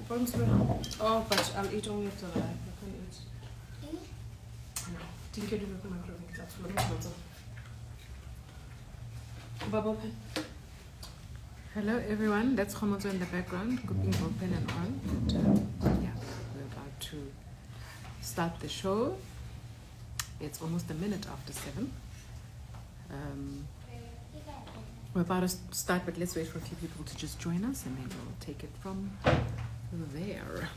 Oh, but I'll eat only after that. I can't eat. No. Didn't get to look at my clothing. That's what I'm Bubble pen. Hello everyone, that's Khomozo in the background, cooking open and on. And, yeah, we're about to start the show. It's almost a minute after 7. We're about to start, but let's wait for a few people to just join us and then we'll take it from there.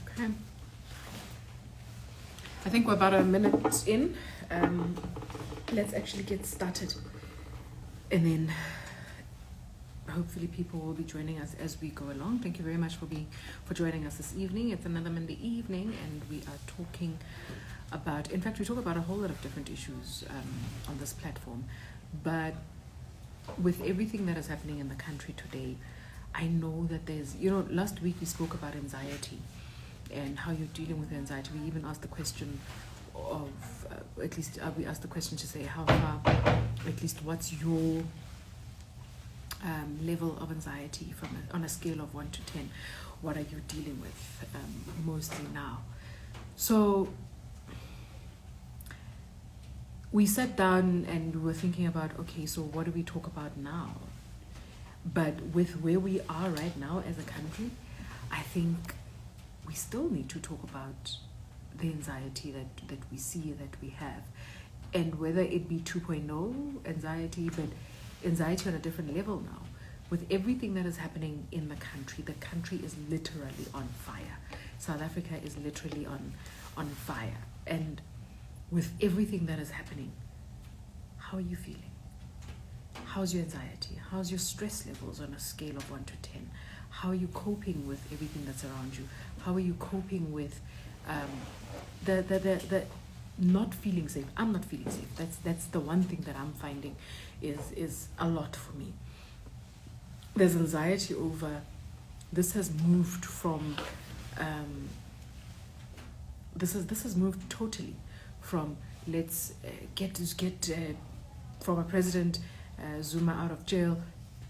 Okay. I think we're about a minute in. Let's actually get started. And then hopefully people will be joining us as we go along. Thank you very much for joining us this evening. It's another Monday evening and we are talking about, in fact, we talk about a whole lot of different issues on this platform. But with everything that is happening in the country today, I know that there's, last week we spoke about anxiety and how you're dealing with anxiety. We even asked the question of, we asked the question to say how far, at least what's your level of anxiety on a scale of 1 to 10. What are you dealing with mostly now? So we sat down and we were thinking about, okay, so what do we talk about now? But with where we are right now as a country, I think we still need to talk about the anxiety that we see, that we have. And whether it be 2.0 anxiety, but anxiety on a different level now. With everything that is happening in the country is literally on fire. South Africa is literally on fire. And with everything that is happening, how are you feeling? How's your anxiety? How's your stress levels on a scale of 1 to 10? How are you coping with everything that's around you? How are you coping with the not feeling safe? I'm not feeling safe. That's the one thing that I'm finding is a lot for me. There's anxiety over, this has moved from, this has moved totally from let's get from a president Zuma out of jail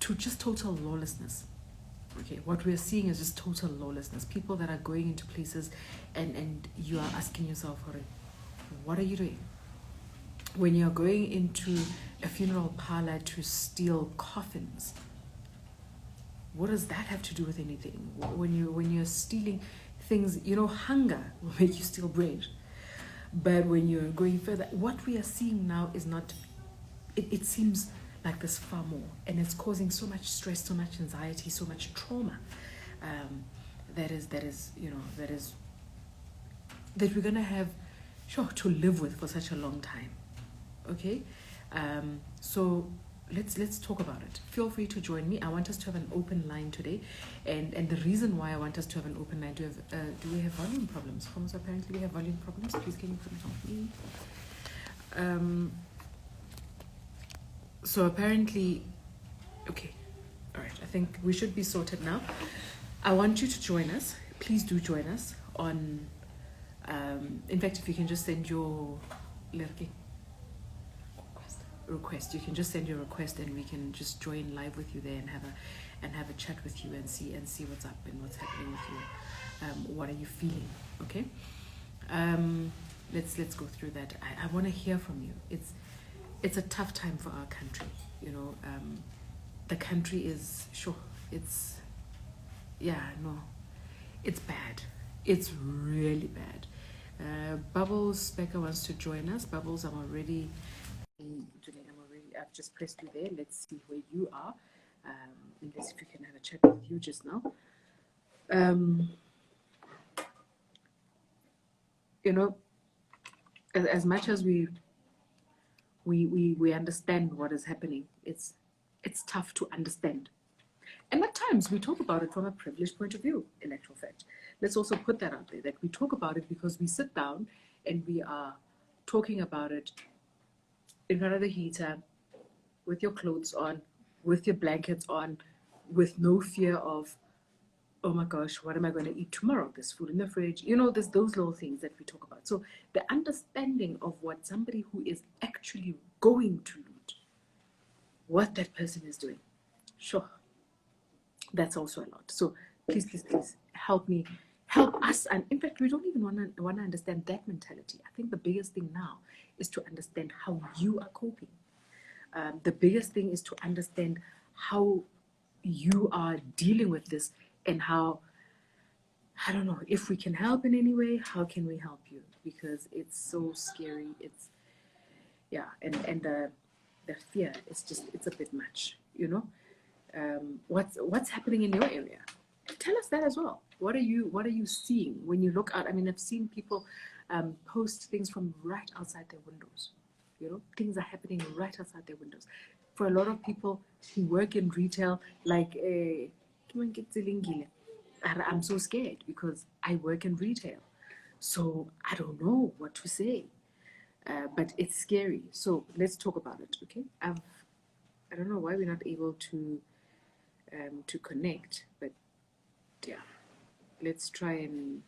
to just total lawlessness. Okay, what we're seeing is just total lawlessness. People that are going into places and you are asking yourself, what are you doing? When you're going into a funeral parlor to steal coffins, what does that have to do with anything? When you're stealing things, hunger will make you steal bread. But when you're going further, what we are seeing now is not, it seems like there's far more, and it's causing so much stress, so much anxiety, so much trauma that we're gonna have to live with for such a long time. Okay, so let's talk about it. Feel free to join me. I want us to have an open line today, and the reason why I want us to have an open line, do we have volume problems? Almost apparently we have volume problems. Please can you put it on me? So apparently, okay, all right, I think we should be sorted now. I want you to join us. Please do join us on, in fact, if you can just send your request, you can just send your request and we can just join live with you there and have a chat with you and see what's up and what's happening with you. What are you feeling? Okay. Let's go through that. I want to hear from you. It's a tough time for our country, the country is it's bad. It's really bad. Bubbles Becca wants to join us. Bubbles, I've just pressed you there. Let's see where you are. Let's see if we can have a chat with you just now. As much as we understand what is happening, it's tough to understand. And at times we talk about it from a privileged point of view, in actual fact. Let's also put that out there, that we talk about it because we sit down and we are talking about it in front of the heater with your clothes on, with your blankets on, with no fear of, oh my gosh, what am I going to eat tomorrow? There's food in the fridge. There's those little things that we talk about. So the understanding of what somebody who is actually going to loot, what that person is doing, sure, that's also a lot. So please, please, please help me, help us. And in fact, we don't even want to understand that mentality. I think the biggest thing now is to understand how you are coping. The biggest thing is to understand how you are dealing with this, and how, I don't know, if we can help in any way, how can we help you? Because it's so scary. It's, yeah, and the fear is just, it's a bit much, What's happening in your area? Tell us that as well. What are you seeing when you look out? I mean, I've seen people post things from right outside their windows. Things are happening right outside their windows. For a lot of people who work in retail, like I'm so scared because I work in retail. So I don't know what to say. But it's scary. So let's talk about it, okay? I don't know why we're not able to connect, but yeah, let's try and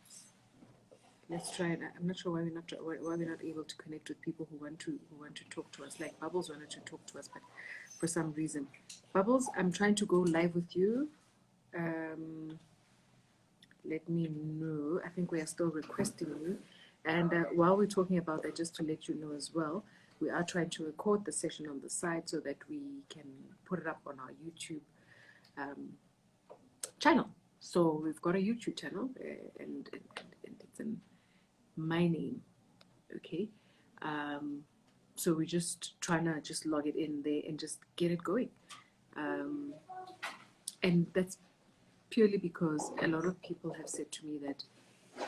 I'm not sure why we're not able to connect with people who want to talk to us. Like Bubbles wanted to talk to us, but for some reason, Bubbles, I'm trying to go live with you. Let me know. I think we are still requesting you. And while we're talking about that, just to let you know as well, we are trying to record the session on the side so that we can put it up on our YouTube channel. So we've got a YouTube channel, and it's in my name, okay? So we're just trying to just log it in there and just get it going. And that's purely because a lot of people have said to me that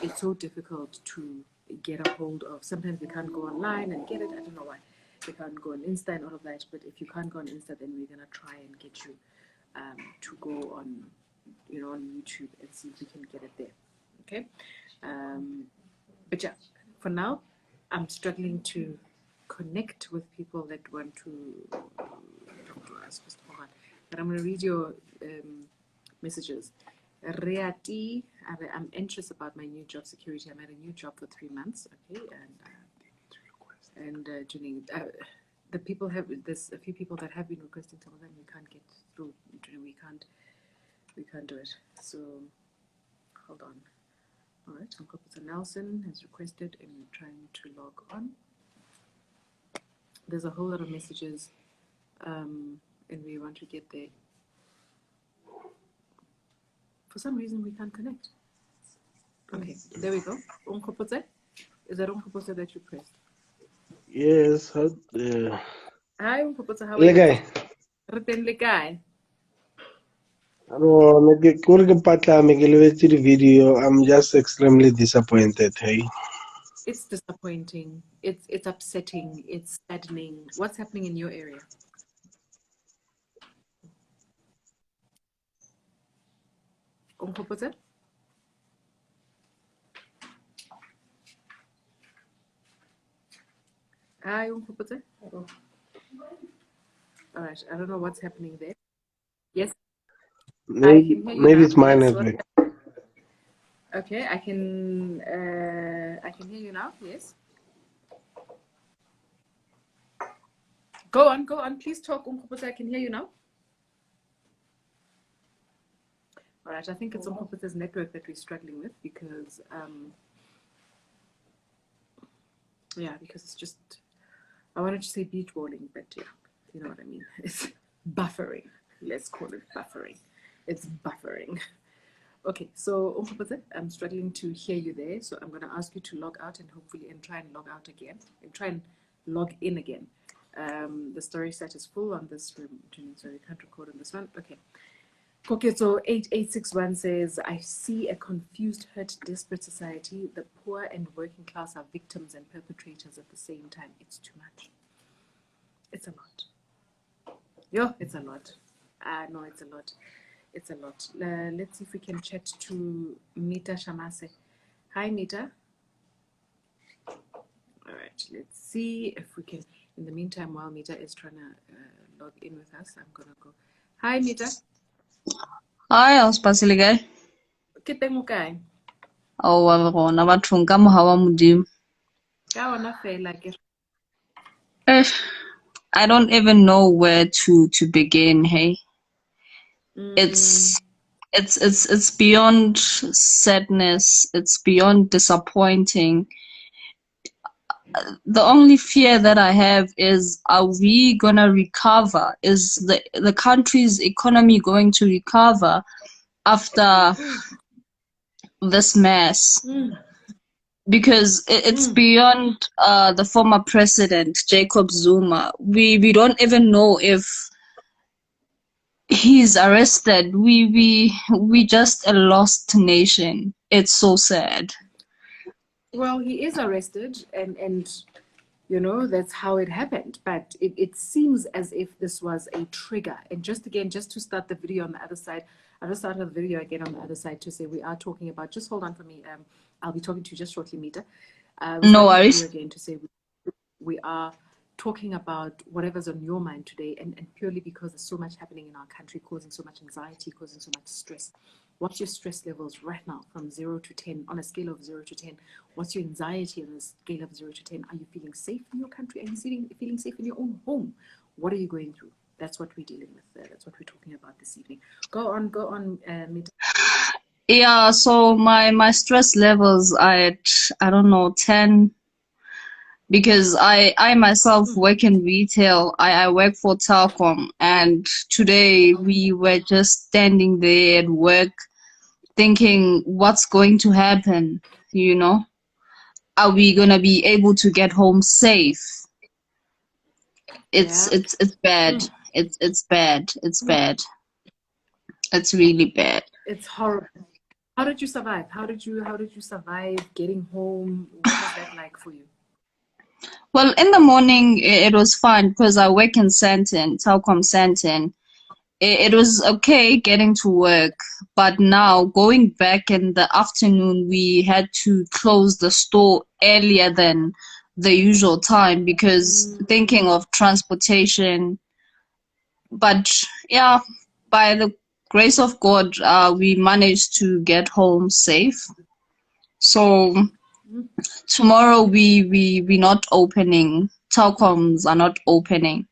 it's so difficult to get a hold of. Sometimes we can't go online and get it. I don't know why. We can't go on Insta and all of that. But if you can't go on Insta, then we're gonna try and get you to go on, on YouTube and see if we can get it there. Okay. But yeah, for now, I'm struggling to connect with people that want to talk to us. But I'm gonna read your messages. Reati, I'm anxious about my new job security. I'm at a new job for 3 months, okay, and Janine, the people there's a few people that have been requesting. Some of them we can't get through. We can't do it. So hold on. All right, Uncle Nelson has requested, and we're trying to log on. There's a whole lot of messages, and we want to get there. For some reason, we can't connect. Okay, there we go. Unkopotse? Is that Unkopotse that you pressed? Yes. Hi, Unkopotse, how are you? The video. I'm just extremely disappointed. Hey. It's disappointing. It's upsetting. It's saddening. What's happening in your area? Unkopotse? Hi, Unkopotse. All right, I don't know what's happening there. Yes, I can hear you Maybe now. it's my Yes, network. okay, I can hear you now. Yes. Go on. Please talk, Unkopotse. I can hear you now. All right, I think it's Unkopotse's network that we're struggling with because, because it's just, I wanted to say beach balling, but yeah, you know what I mean. It's buffering. Let's call it buffering. It's buffering. Okay, so Unkopotse, I'm struggling to hear you there, so I'm going to ask you to log out and try and log out again and try and log in again. The story set is full on this room. So you can't record on this one. Okay. Koketso 8861 says, I see a confused, hurt, desperate society. The poor and working class are victims and perpetrators at the same time. It's too much. It's a lot. It's a lot. No, it's a lot. It's a lot. Let's see if we can chat to Mita Shamase. Hi, Mita. All right, let's see if we can. In the meantime, while Mita is trying to log in with us, I'm going to go. Hi, Mita. Hi, awusiphathile kae? Ke teng o kae? Aowa rona bathong ka moha wa Modimo. Ka ona fela ke. Eh, I don't even know where to begin, hey. Mm, It's beyond sadness, it's beyond disappointing. The only fear that I have is, are we gonna recover? Is the country's economy going to recover after this mess? mm, Because it's mm. beyond the former president Jacob Zuma. We don't even know if he's arrested. We just a lost nation. It's so sad. Well, he is arrested, and you know that's how it happened. But it seems as if this was a trigger. And just again, just to start the video on the other side, I just started the video again on the other side to say we are talking about. Just hold on for me. I'll be talking to you just shortly, Mita. We're No starting the video worries. again to say we are talking about whatever's on your mind today, and purely because there's so much happening in our country, causing so much anxiety, causing so much stress. What's your stress levels right now from 0 to 10 on a scale of 0 to 10? What's your anxiety on a scale of 0 to 10? Are you feeling safe in your country? Are you feeling safe in your own home? What are you going through? That's what we're dealing with. That's what we're talking about this evening. Go on, Mita. Yeah, so my stress levels are at, I don't know, 10, because I myself work in retail. I work for Telkom, and today we were just standing there at work thinking what's going to happen, you know? Are we gonna be able to get home safe? It's Yeah. it's it's bad. Mm. It's bad. It's bad. It's really bad. It's horrible. How did you survive? How did you survive getting home? What was that like for you? Well, in the morning it was fun because I work in Sandton, Telkom Sandton. It was okay getting to work, but now going back in the afternoon, we had to close the store earlier than the usual time because thinking of transportation. But yeah, by the grace of God, we managed to get home safe. So tomorrow we not opening. Telecoms are not opening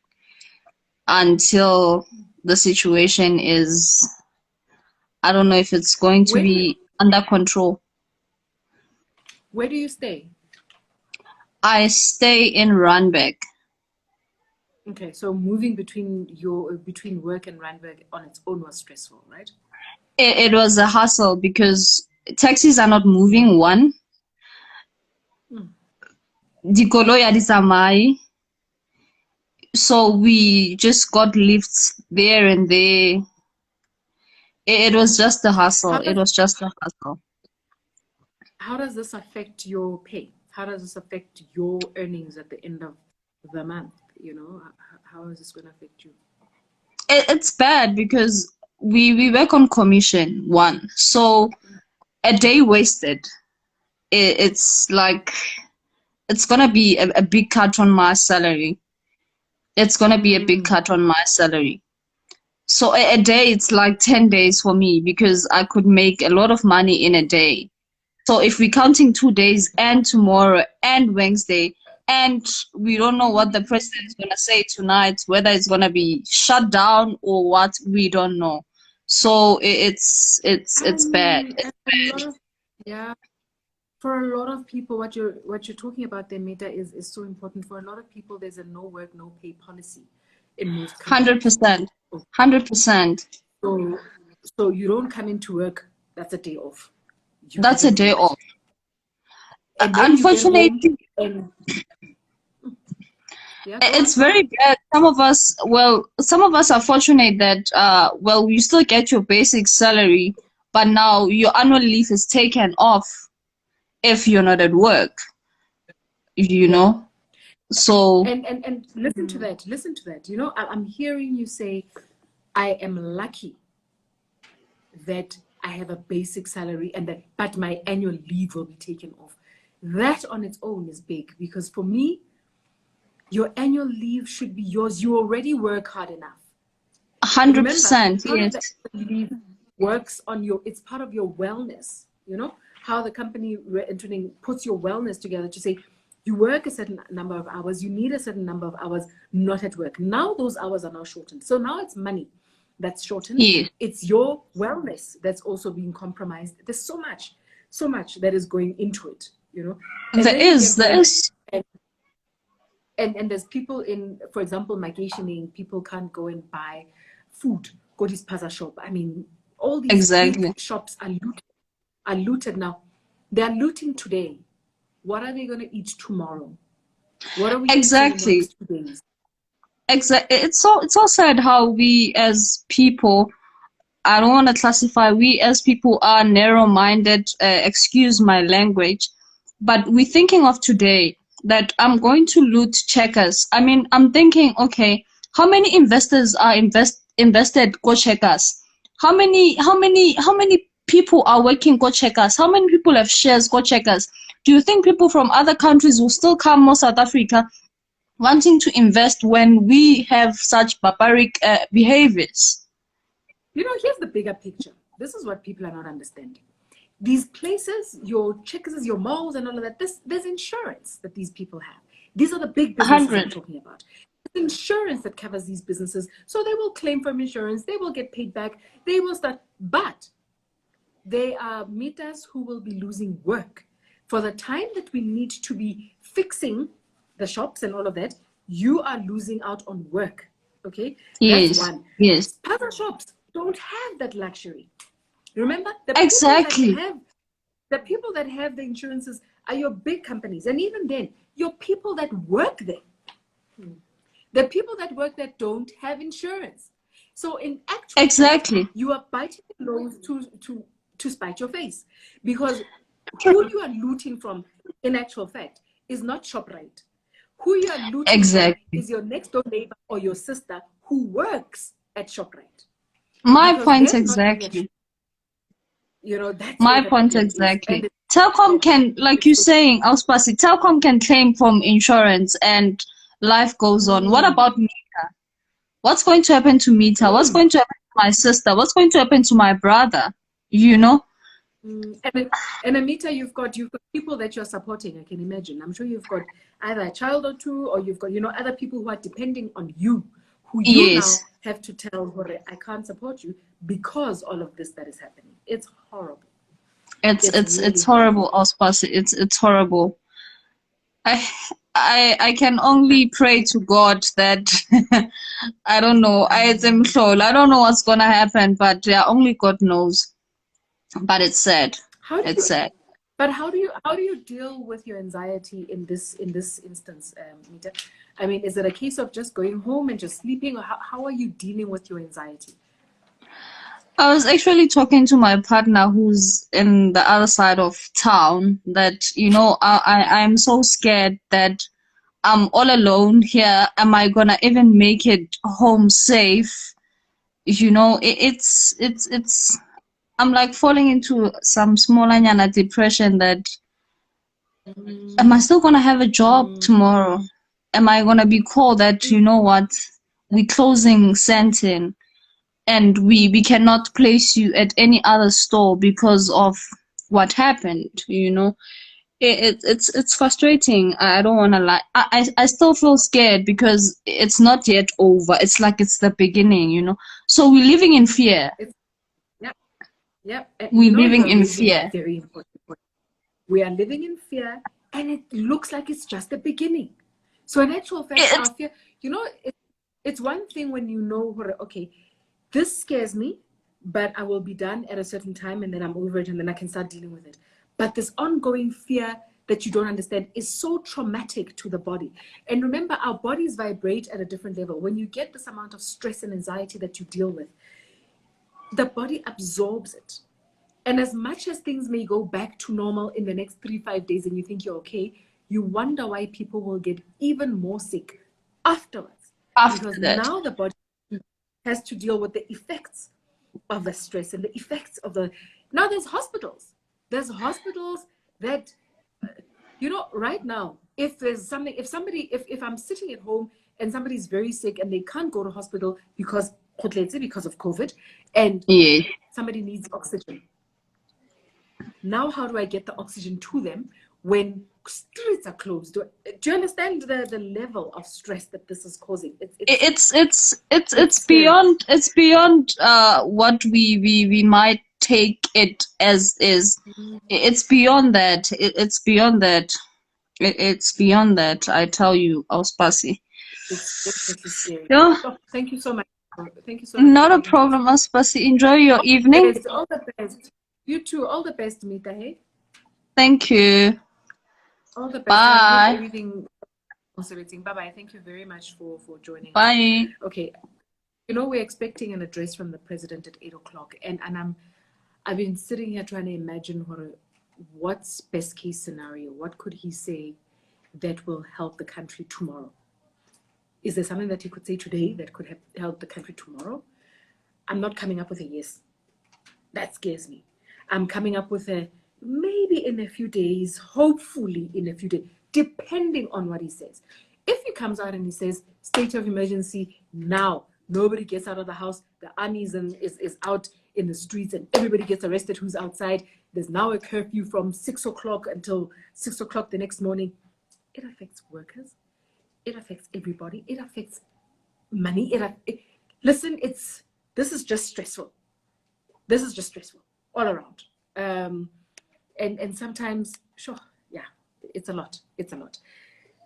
until the situation is, I don't know if it's going to Where do be under control. where do you stay? I stay in Randburg. Okay, so moving between work and Randburg on its own was stressful, right? It was a hassle because taxis are not moving. One, dikoloi ha di tsamaye. So we just got lifts there and there. It was just a How hassle. It does was just a hassle. how does this affect your pay? How does this affect your earnings at the end of the month? You know, how is this going to affect you? It's bad because we work on commission. One, so a day wasted. It's like it's gonna be a big cut on my salary. It's gonna be a big cut on my salary. So a day, it's like 10 days for me because I could make a lot of money in a day. So if we're counting 2 days and tomorrow and Wednesday, and we don't know what the president is gonna say tonight, whether it's gonna be shut down or what, we don't know. So I it's bad. mean, It's and a bad. lot of yeah, for a lot of people, what you're talking about there, Meta, is so important. For a lot of people, there's a no work, no pay policy in most countries. 100%. 100%. So, so you don't come into work, that's a day off. You That's a haven't day worked. off. And then you get home Unfortunately, and yeah, go it's on, go very on. bad. Some of us are fortunate that, well, you still get your basic salary, but now your annual leave is taken off if you're not at work, you Yeah. know? So, And listen to that. Listen to that. You know, I'm hearing you say, I am lucky that I have a basic salary and that but my annual leave will be taken off. That on its own is big because for me, your annual leave should be yours. You already work hard enough. 100%, Part of the yes. annual leave works on your, it's part of your wellness, you know, how the company puts your wellness together to say, you work a certain number of hours, you need a certain number of hours not at work. Now those hours are now shortened. So now it's money that's shortened. Yes. It's your wellness that's also being compromised. There's so much that is going into it, you know. And There then you is, get there home is. and there's people in, for example, migration, people can't go and buy food, go to this Paza shop. I mean, all these Exactly. big shops are looted now. They are looting today. What are they going to eat tomorrow? What are we eating in the Exactly. next 2 days? Exactly. It's so sad how we as people, I don't want to classify, we as people are narrow-minded, excuse my language, but we're thinking of today that I'm going to loot checkers. I mean, I'm thinking, okay, how many investors are invested go checkers? How many people are working go checkers? How many people have shares go checkers? Do you think people from other countries will still come more South Africa wanting to invest when we have such barbaric behaviors? You know, here's the bigger picture. This is what people are not understanding. These places, your checkers, your malls, and all of that, there's insurance that these people have. These are the big businesses I'm 100. talking about. There's insurance that covers these businesses. So they will claim from insurance, they will get paid back, they will start. But they are meters who will be losing work. For the time that we need to be fixing the shops and all of that, you are losing out on work. Okay? That's Yes, one. yes, Other shops don't have that luxury. Remember, exactly, the people that have the insurances are your big companies. And even then, your people that work there. The people that work there don't have insurance. So in actual fact, exactly. you are biting the nose to spite your face. Because who you are looting from, in actual fact, is not ShopRite. Who you are looting from Exactly. is your next door neighbor or your sister who works at ShopRite. My Because point them not being at, exactly. you know, that's where My the point problem is. And exactly. Telkom can, like you're it's saying, Auspasi, Telkom can claim from insurance and life goes on. What mm, about Mita? What's going to happen to Mita? What's mm, going to happen to my sister? What's going to happen to my brother? You know? and Amita, you've got people that you're supporting. I can imagine. I'm sure you've got either a child or two, or you've got other people who are depending on you, who you now Yes. have to tell, "Hore, I can't support you because all of this that is happening." It's horrible. It's It's it's really it's horrible. horrible, Auspasi. It's horrible. I I can only pray to God that I don't know. I don't know what's gonna happen, but yeah, only God knows. But it's sad. How do It's you? sad. But how do you deal with your anxiety in this instance, Mita? I mean, is it a case of just going home and just sleeping, or how are you dealing with your anxiety? I was actually talking to my partner who's in the other side of town that, I'm so scared that I'm all alone here. Am I gonna even make it home safe? It's I'm like falling into some small anyana depression that am I still gonna have a job tomorrow? Am I gonna be called that, you know what, we're closing Santin and we cannot place you at any other store because of what happened, you know? It's frustrating. I don't wanna lie. I still feel scared because it's not yet over. It's like it's the beginning, you know? So we're living in fear. It's yeah, yeah. And We're you living are in raising a fear. very important point. We are living in fear, and it looks like it's just the beginning. So in actual fact, It, our fear, it's one thing when you know, okay, this scares me, but I will be done at a certain time, and then I'm over it, and then I can start dealing with it. But this ongoing fear that you don't understand is so traumatic to the body. And remember, our bodies vibrate at a different level. When you get this amount of stress and anxiety that you deal with, the body absorbs it. And as much as things may go back to normal in the next 3-5 days and you think you're okay, you wonder why people will get even more sick afterwards. after Because that. now the body has to deal with the effects of the stress and the effects of the. Now there's hospitals. There's hospitals that, right now, if there's something, if I'm sitting at home and somebody's very sick and they can't go to hospital because because of COVID, and Yeah. somebody needs oxygen. Now, how do I get the oxygen to them when streets are closed? Do you understand the level of stress that this is causing? It's scary. beyond what we might take it as is. It's beyond that. It's beyond that. It's beyond that. I tell you, Auspasi. It's definitely scary. Yeah, Oh, thank you so much. Thank you so much for not a joining us. problem, Auspasi. Enjoy your All the evening. best. All the best. You too. All the best, Mita. Hey, Thank you. all the best. And I hope Bye. everything. Bye bye. Thank you very much for joining us. Bye. Okay, we're expecting an address from the president at 8 o'clock, and I've been sitting here trying to imagine what's best case scenario. What could he say that will help the country tomorrow? Is there something that he could say today that could help the country tomorrow? I'm not coming up with a yes. That scares me. I'm coming up with a maybe in a few days, hopefully in a few days, depending on what he says. If he comes out and he says state of emergency now, nobody gets out of the house, the army is out in the streets and everybody gets arrested who's outside. There's now a curfew from 6 o'clock until 6 o'clock the next morning. It affects workers. It affects everybody. It affects money. Listen, this is just stressful. This is just stressful all around. And sometimes, sure, yeah, it's a lot. It's a lot.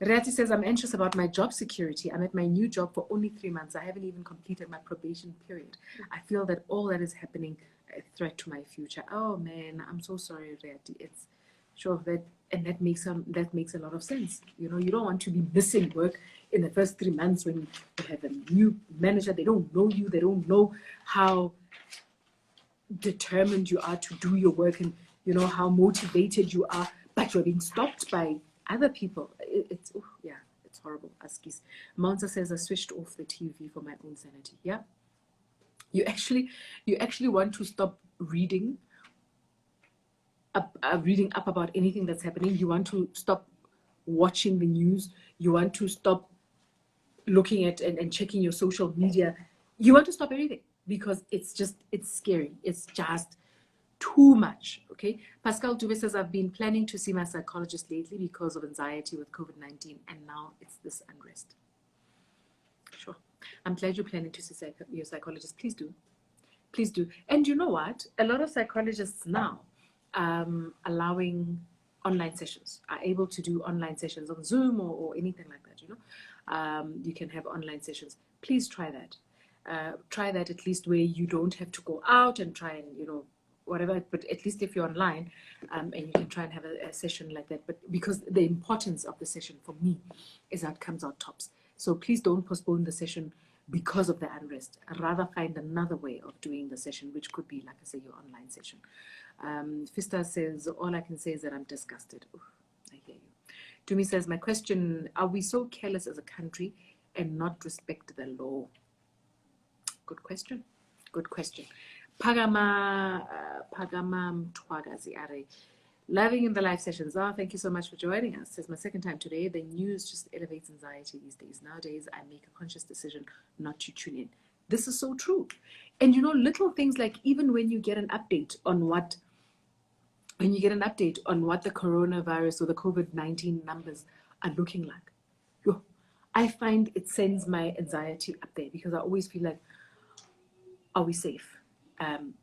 Rati says, I'm anxious about my job security. I'm at my new job for only 3 months. I haven't even completed my probation period. I feel that all that is happening a threat to my future. Oh man, I'm so sorry, Rati. It's sure that makes a lot of sense. You don't want to be missing work in the first 3 months when you have a new manager. They don't know you. They don't know how determined you are to do your work, and how motivated you are, but you're being stopped by other people. It's horrible. Askis. Mounta says, I switched off the TV for my own sanity. Yeah, you actually want to stop reading up about anything that's happening. You want to stop watching the news. You want to stop looking at and checking your social media. You want to stop everything because it's scary. It's just too much. Okay. Pascal Dube says, I've been planning to see my psychologist lately because of anxiety with COVID-19, and now it's this unrest. Sure. I'm glad you're planning to see your psychologist. Please do. Please do. And you know what? A lot of psychologists now allowing online sessions, are able to do online sessions on Zoom or anything like that. You can have online sessions. Please try that. Try that at least where you don't have to go out and try and, whatever, but at least if you're online and you can try and have a session like that. But because the importance of the session for me is that it comes out tops. So please don't postpone the session because of the unrest. I'd rather find another way of doing the session, which could be, like I say, your online session. Fista says, all I can say is that I'm disgusted. Ooh, I hear you. Tumi says, my question, are we so careless as a country and not respect the law? Good question. Good question. Pagama Mtwagazi Are. Loving in the live sessions. Thank you so much for joining us. It's my second time today. The news just elevates anxiety these days. Nowadays, I make a conscious decision not to tune in. This is so true. And little things like even when you get an update on what the coronavirus or the COVID-19 numbers are looking like, I find it sends my anxiety up there because I always feel like, are we safe? And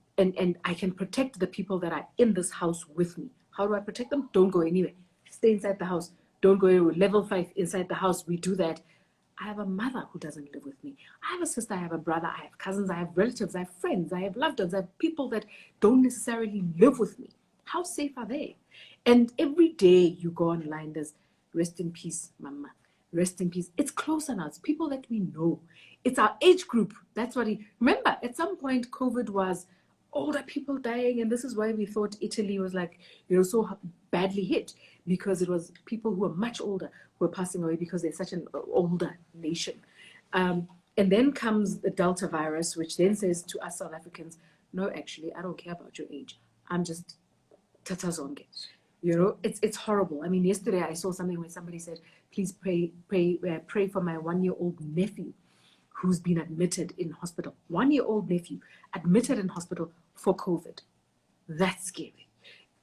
I can protect the people that are in this house with me. How do I protect them? Don't go anywhere. Stay inside the house. Don't go level 5 inside the house. We do that. I have a mother who doesn't live with me. I have a sister, I have a brother, I have cousins, I have relatives, I have friends, I have loved ones, I have people that don't necessarily live with me. How safe are they? And every day you go online, there's rest in peace, mama. Rest in peace. It's closer now. It's people that we know. It's our age group. That's what remember, at some point, COVID was older people dying. And this is why we thought Italy was so badly hit, because it was people who were much older who were passing away because they're such an older nation. And then comes the Delta virus, which then says to us South Africans, no, actually, I don't care about your age. I'm just tatazonge. It's horrible. I mean, yesterday I saw something where somebody said, please pray for my 1-year-old nephew who's been admitted in hospital. 1-year-old nephew admitted in hospital for COVID. That's scary.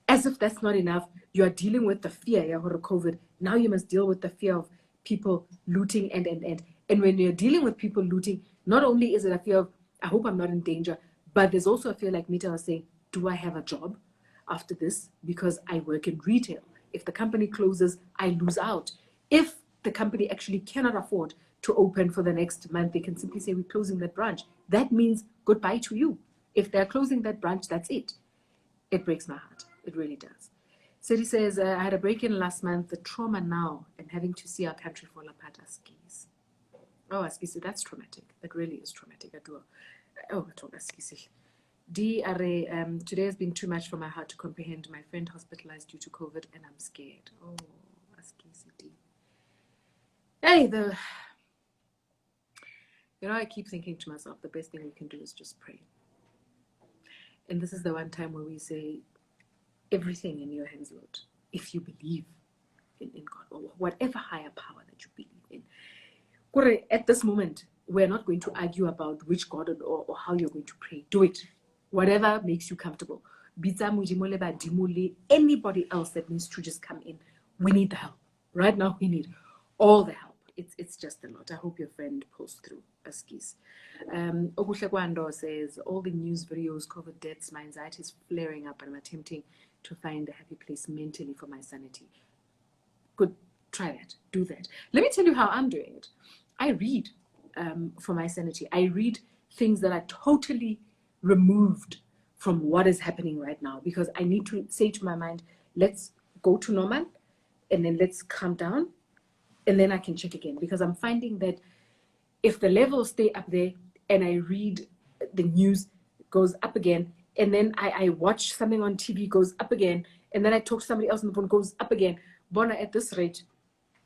As if that's not enough, you are dealing with the fear of COVID. Now you must deal with the fear of people looting and. And when you're dealing with people looting, not only is it a fear of, I hope I'm not in danger, but there's also a fear, like Mita was saying, do I have a job after this? Because I work in retail. If the company closes, I lose out. If the company actually cannot afford to open for the next month, they can simply say, we're closing that branch. That means goodbye to you. If they're closing that branch, that's it. It breaks my heart. It really does. City says, I had a break-in last month. The trauma now and having to see our country fall apart are skis. Oh, Askisi, that's traumatic. That really is traumatic. I do. Oh, I told Askisi. D. Are, today has been too much for my heart to comprehend. My friend hospitalized due to COVID and I'm scared. Oh, Askisi D. Hey, I keep thinking to myself, the best thing we can do is just pray. And this is the one time where we say, everything in your hands, Lord, if you believe in God or whatever higher power that you believe in. At this moment, we're not going to argue about which God or how you're going to pray. Do it. Whatever makes you comfortable. Anybody else that needs to just come in, we need the help. Right now, we need all the help. It's just a lot. I hope your friend pulls through. Askis. Oguhle Kwando says, all the news videos, COVID deaths, my anxiety is flaring up and I'm attempting to find a happy place mentally for my sanity. Good. Try that. Do that. Let me tell you how I'm doing it. I read for my sanity. I read things that are totally removed from what is happening right now because I need to say to my mind, let's go to normal and then let's calm down and then I can check again because I'm finding that if the levels stay up there and I read the news, it goes up again, and then I watch something on TV, goes up again, and then I talk to somebody else on the phone, goes up again. Bona, at this rate,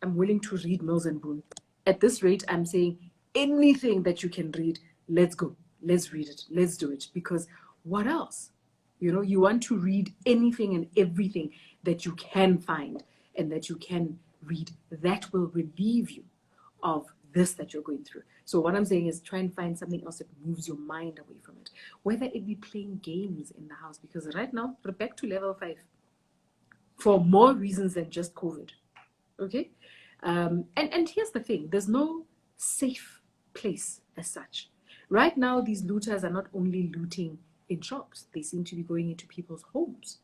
I'm willing to read Mills and Boone. At this rate, I'm saying anything that you can read, let's go. Let's read it. Let's do it. Because what else? You want to read anything and everything that you can find and that you can read. That will relieve you of this that you're going through. So what I'm saying is try and find something else that moves your mind away from it. Whether it be playing games in the house, because right now we're back to level 5 for more reasons than just COVID. Okay? And here's the thing, there's no safe place as such. Right now, these looters are not only looting in shops, they seem to be going into people's homes.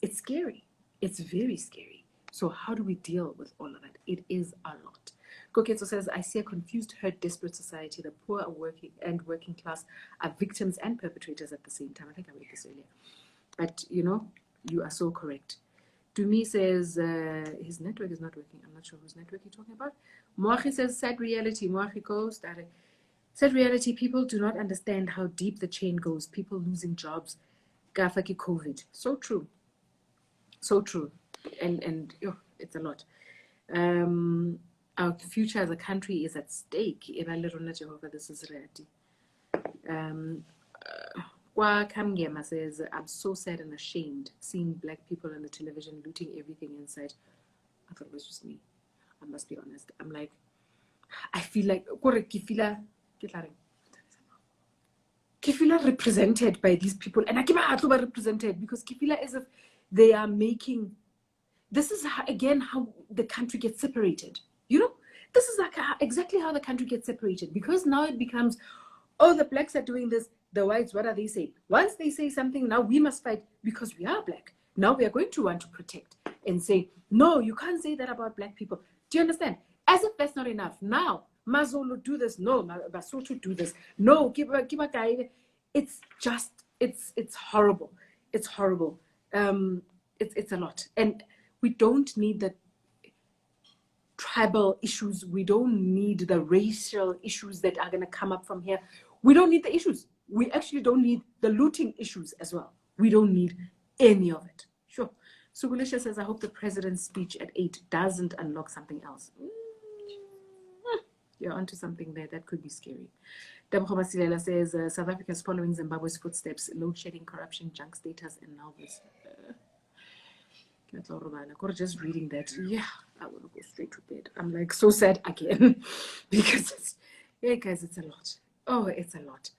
It's scary. It's very scary. So how do we deal with all of that? It is a lot. Koketso says, I see a confused, hurt, desperate society. The poor are working class are victims and perpetrators at the same time. I think I read this earlier. But, you are so correct. Dumi says, his network is not working. I'm not sure whose network you're talking about. Moachi says, sad reality. Moachi goes, sad reality, people do not understand how deep the chain goes. People losing jobs. Gafaki COVID. So true. So true. And it's a lot. Our future as a country is at stake. This is reality. Kamgema says, I'm so sad and ashamed seeing black people on the television looting everything inside. I thought it was just me. I must be honest. I'm like, I feel like Kifila represented by these people. And I keep represented because Kifila is if they are making. This is again how the country gets separated. This is exactly how the country gets separated because now it becomes, the blacks are doing this. The whites, what are they saying? Once they say something, now we must fight because we are black. Now we are going to want to protect and say, no, you can't say that about black people. Do you understand? As if that's not enough. Now, Mazolo do this. No, Basotho do this. No, it's just, it's horrible. It's horrible. It's a lot. And we don't need the tribal issues. We don't need the racial issues that are going to come up from here. We don't need the issues. We actually don't need the looting issues as well. We don't need any of it. Sure. So Gulisha says, I hope the president's speech at 8 doesn't unlock something else. You're onto something there. That could be scary. Debora Silela says, South Africa is following Zimbabwe's footsteps, load shedding, corruption, junk status, and now this. Just reading that, I want to go straight to bed. I'm like so sad again because Yeah, guys, it's a lot. Oh, it's a lot.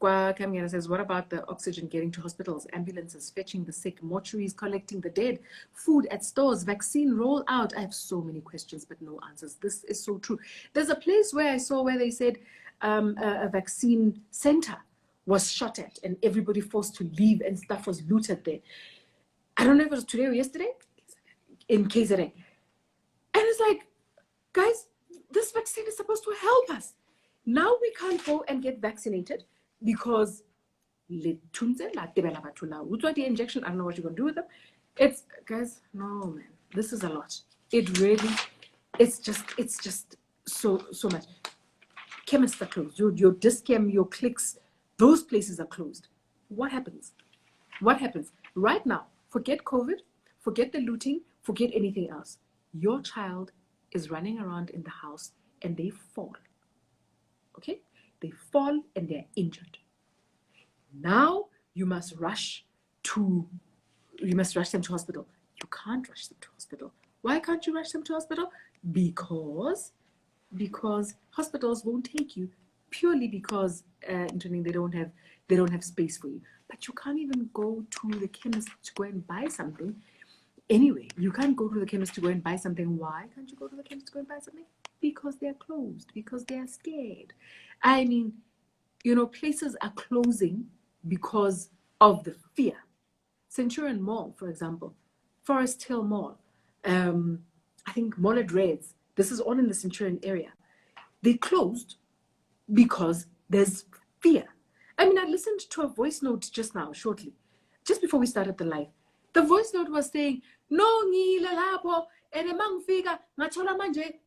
Kwa Kamgana says, what about the oxygen getting to hospitals, ambulances, fetching the sick, mortuaries, collecting the dead, food at stores, vaccine rollout? I have so many questions, but no answers. This is so true. There's a place where I saw where they said a vaccine center was shot at and everybody forced to leave and stuff was looted there. I don't know if it was today or yesterday in KZN. And it's like, guys, this vaccine is supposed to help us. Now we can't go and get vaccinated because the injection, I don't know what you're going to do with them. It's, guys, no, man, this is a lot. It really, it's just so much. Chemists are closed. Your Discam, your clicks, those places are closed. What happens? What happens? Right now, forget COVID, forget the looting, forget anything else. Your child is running around in the house and they fall. Okay? They fall and they're injured. Now you must rush them to hospital. You can't rush them to hospital. Why can't you rush them to hospital? Because hospitals won't take you purely because they don't have space for you. But you can't even go to the chemist to go and buy something. Anyway, you can't go to the chemist to go and buy something. Why can't you go to the chemist to go and buy something? Because they're closed, because they're scared. I mean, places are closing because of the fear. Centurion Mall, for example, Forest Hill Mall, I think Mollett Reds, this is all in the Centurion area. They closed because there's fear. I mean, I listened to a voice note just now, shortly, just before we started the live. The voice note was saying, no, ngile lapho, ene mangifika, ngathola manje,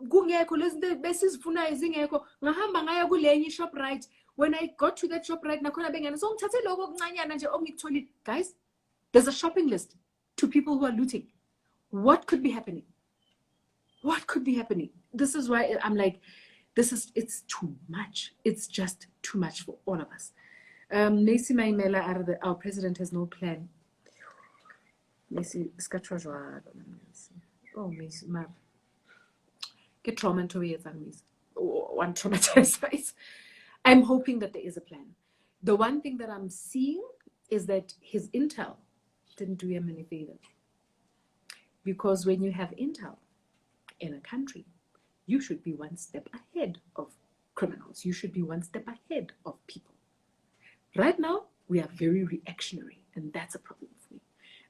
kungekho lezinto besizifunayo zingekho, ngahamba ngaya kulenye i-Shoprite. When I got to that Shoprite, nakhona bengena, so ngithathe lokho okuncanyana nje okungikutholile. Guys, there's a shopping list to people who are looting. What could be happening? What could be happening? This is why I'm like, it's too much. It's just too much for all of us. Macy Maimela, our president has no plan. Macy, oh, Macy, get trauma to it, one traumatized. I'm hoping that there is a plan. The one thing that I'm seeing is that his intel didn't do him any favors. Because when you have intel in a country, you should be one step ahead of criminals. You should be one step ahead of people. Right now, we are very reactionary, and that's a problem for me.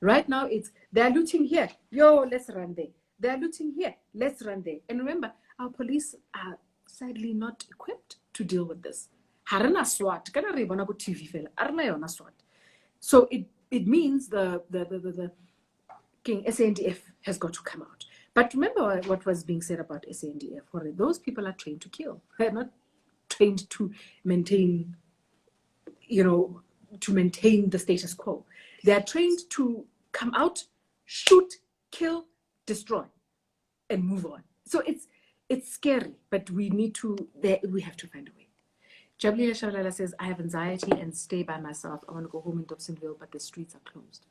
Right now, they're looting here. Yo, let's run there. They're looting here. Let's run there. And remember, our police are sadly not equipped to deal with this. Harana SWAT. So it means the King SANDF has got to come out. But remember what was being said about SANDF. Those people are trained to kill. They're not trained to maintain, the status quo. They are trained to come out, shoot, kill, destroy, and move on. So it's scary, but we have to find a way. Jabliya Shalala says, I have anxiety and stay by myself. I want to go home in Dobsonville, but the streets are closed.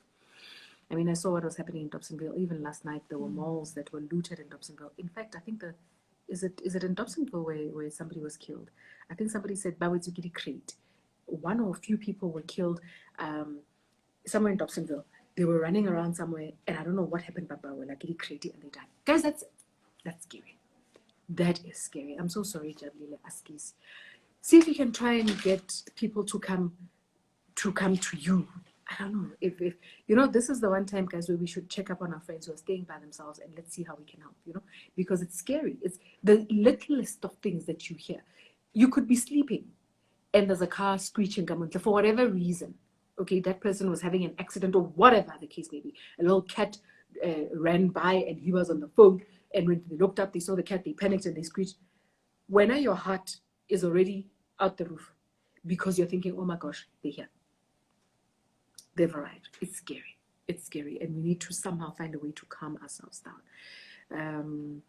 I mean, I saw what was happening in Dobsonville. Even last night, there were malls that were looted in Dobsonville. In fact, I think is it in Dobsonville where somebody was killed? I think somebody said Bawetsukiri Crate. One or a few people were killed somewhere in Dobsonville. They were running around somewhere, and I don't know what happened, but Bawetsukiri Crate, and they died. Guys, that's scary. That is scary. I'm so sorry, Jablile Askis. See if you can try and get people to come to you. I don't know if this is the one time, guys, where we should check up on our friends who are staying by themselves and let's see how we can help, because it's scary. It's the littlest of things that you hear. You could be sleeping and there's a car screeching for whatever reason. Okay, that person was having an accident or whatever the case may be. A little cat ran by and he was on the phone, and when they looked up, they saw the cat, they panicked and they screeched. When your heart is already out the roof because you're thinking, oh my gosh, they're here. They've arrived. It's scary. It's scary. And we need to somehow find a way to calm ourselves down.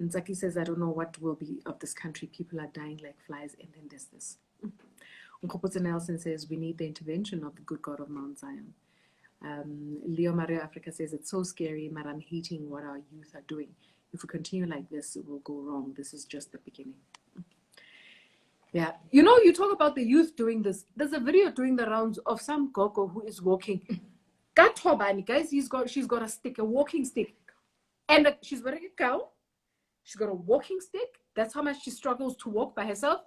Nzaki says, I don't know what will be of this country. People are dying like flies, and then there's this. Nkopotse Nelson says, we need the intervention of the good God of Mount Zion. Leo Mario Africa says, it's so scary, but I'm hating what our youth are doing. If we continue like this, it will go wrong. This is just the beginning. Yeah. You know, you talk about the youth doing this. There's a video doing the rounds of some gogo who is walking. Guys, she's got a stick, a walking stick. And she's wearing a gown. She's got a walking stick. That's how much she struggles to walk by herself.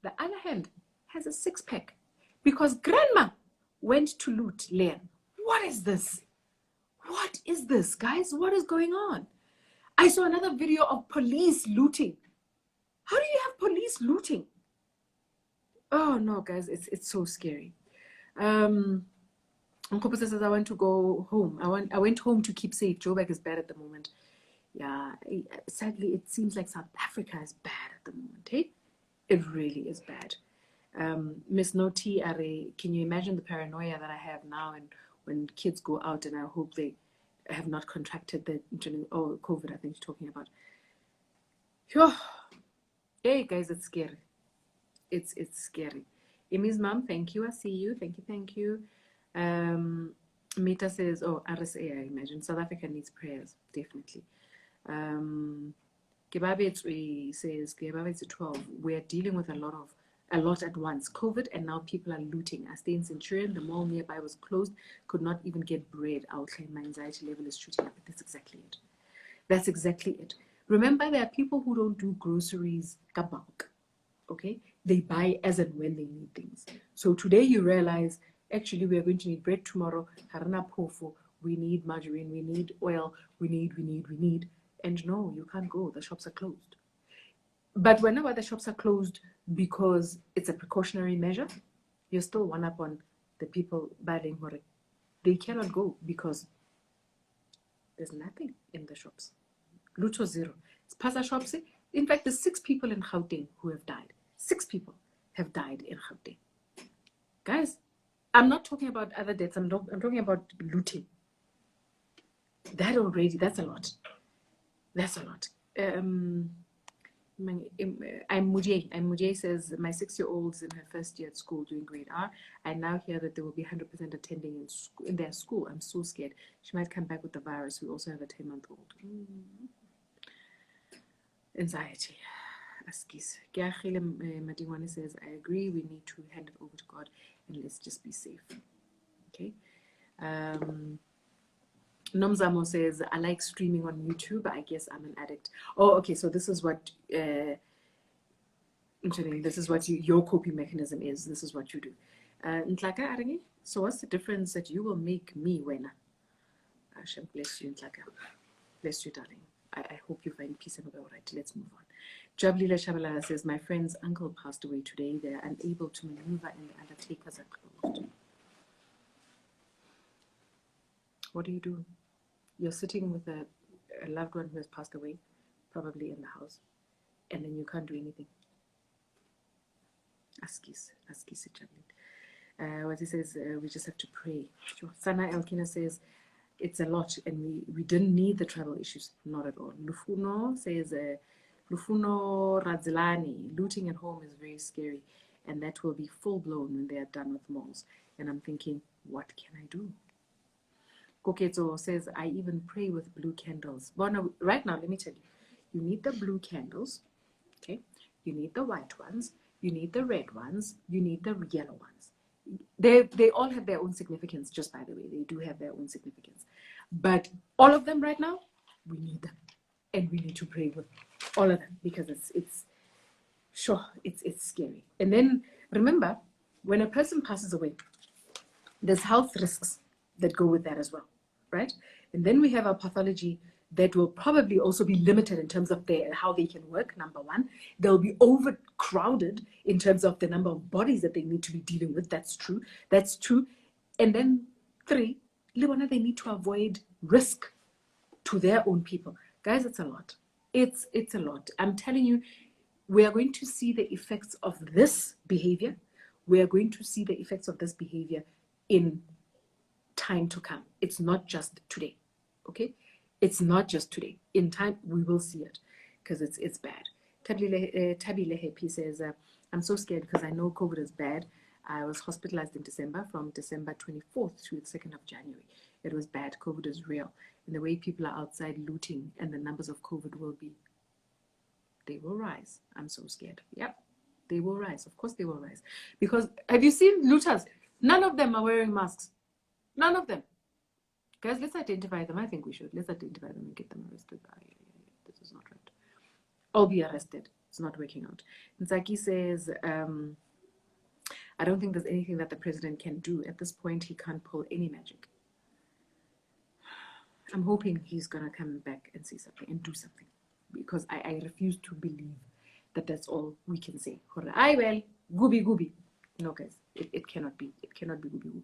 The other hand has a six-pack because grandma went to loot Leon. What is this? What is this, guys? What is going on? I saw another video of police looting. How do you have police looting? Oh no, guys, it's so scary. Uncle says I want to go home. I went home to keep safe. Joburg is bad at the moment. Yeah, sadly, it seems like South Africa is bad at the moment. Hey, it really is bad. Miss Noti Are, can you imagine the paranoia that I have now? And when kids go out, and I hope they have not contracted the COVID. I think you're talking about. Hey guys, it's scary. It's scary. Emmy's mom, thank you. I see you. Thank you. Mita says, oh, RSA, I imagine. South Africa needs prayers, definitely. Kebabetswe says, Kebabetswe 12, we're dealing with a lot at once. COVID, and now people are looting. I stay in Centurion, the mall nearby was closed, could not even get bread out. My anxiety level is shooting up. That's exactly it. That's exactly it. Remember, there are people who don't do groceries bulk. Okay? They buy as and when they need things. So today you realize, actually, we are going to need bread tomorrow. Harana pofo. We need margarine. We need oil. We need. And no, you can't go. The shops are closed. But whenever the shops are closed because it's a precautionary measure, you're still one up on the people buying hore. They cannot go because there's nothing in the shops. Luto zero. It's Pasa shops. In fact, there's 6 people in Gauteng who have died. 6 people have died in Gauteng. Guys, I'm not talking about other deaths. I'm talking about looting. That's a lot. That's a lot. I'm Mujay says, my 6-year-old's in her first year at school doing grade R. I now hear that there will be 100% attending in their school. I'm so scared. She might come back with the virus. We also have a 10-month-old. Anxiety. Askis. Madiwane says, I agree. We need to hand it over to God and let's just be safe. Okay. Nomzamo says, I like streaming on YouTube. I guess I'm an addict. Oh, okay. So this is what your coping mechanism is. This is what you do. Ntlaka Arangi, so what's the difference that you will make me when? Hashem bless you, Ntlaka. Bless you, darling. I hope you find peace and will be all right. Let's move on. Jablila Shabalala says, my friend's uncle passed away today. They're unable to maneuver and the undertakers are closed. What do you do? You're sitting with a loved one who has passed away, probably in the house, and then you can't do anything. Askis Jablil. What he says, we just have to pray. Sana Elkina says, it's a lot, and we didn't need the travel issues, not at all. Lufuno says, Lufuno Radzilani, looting at home is very scary, and that will be full blown when they are done with malls. And I'm thinking, what can I do? Koketo says, I even pray with blue candles. Well, no, right now, let me tell you, you need the blue candles, okay? You need the white ones, you need the red ones, you need the yellow ones. They all have their own significance, just by the way. They do have their own significance. But all of them right now, we need them. And we need to pray with all of them because it's scary. And then remember, when a person passes away, there's health risks that go with that as well, right? And then we have our pathology that will probably also be limited in terms of how they can work, number one. They'll be overcrowded in terms of the number of bodies that they need to be dealing with. That's true. And then 3, they need to avoid risk to their own people. Guys, it's a lot. It's a lot. I'm telling you, we are going to see the effects of this behavior. We are going to see the effects of this behavior in time to come. It's not just today, okay? It's not just today. In time, we will see it because it's bad. Tabi Lehepi says, I'm so scared because I know COVID is bad. I was hospitalized in December, from December 24th to the 2nd of January. It was bad. COVID is real. And the way people are outside looting and the numbers of COVID they will rise. I'm so scared. Yep, they will rise. Of course they will rise. Because have you seen looters? None of them are wearing masks. None of them. Guys, let's identify them. I think we should. Let's identify them and get them arrested. This is not right. I'll be arrested. It's not working out. Nzaki says, I don't think there's anything that the president can do. At this point, he can't pull any magic. I'm hoping he's going to come back and say something and do something. Because I refuse to believe that that's all we can say. I will. Gooby, gooby. No, guys. It cannot be. It cannot be gooby, gooby.